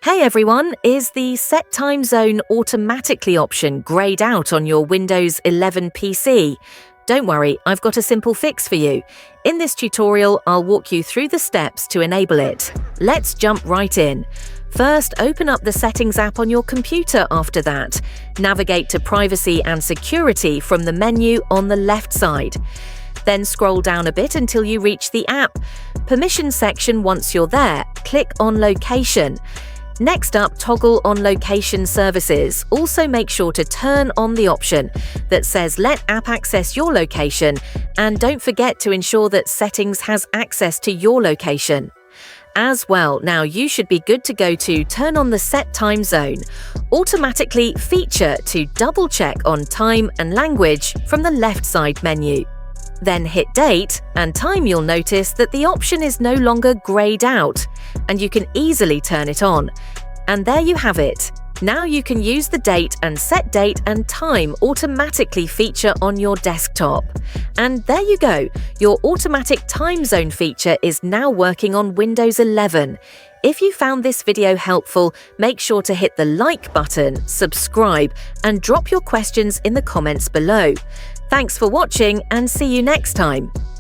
Hey everyone, is the Set Time Zone Automatically option grayed out on your Windows 11 PC? Don't worry, I've got a simple fix for you. In this tutorial, I'll walk you through the steps to enable it. Let's jump right in. First, open up the Settings app on your computer after that. Navigate to Privacy and Security from the menu on the left side. Then scroll down a bit until you reach the app. Permission section. Once you're there, click on Location. Next up, toggle on Location Services. Also make sure to turn on the option that says Let app access your location, and don't forget to ensure that Settings has access to your location as well. Now you should be good to go to turn on the Set Time Zone Automatically feature to double check on time and language from the left side menu. Then hit Date and Time. You'll notice that the option is no longer grayed out and you can easily turn it on. And there you have it. Now you can use the date and set date and time automatically feature on your desktop. And there you go. Your automatic time zone feature is now working on Windows 11. If you found this video helpful, make sure to hit the like button, subscribe, and drop your questions in the comments below. Thanks for watching and see you next time.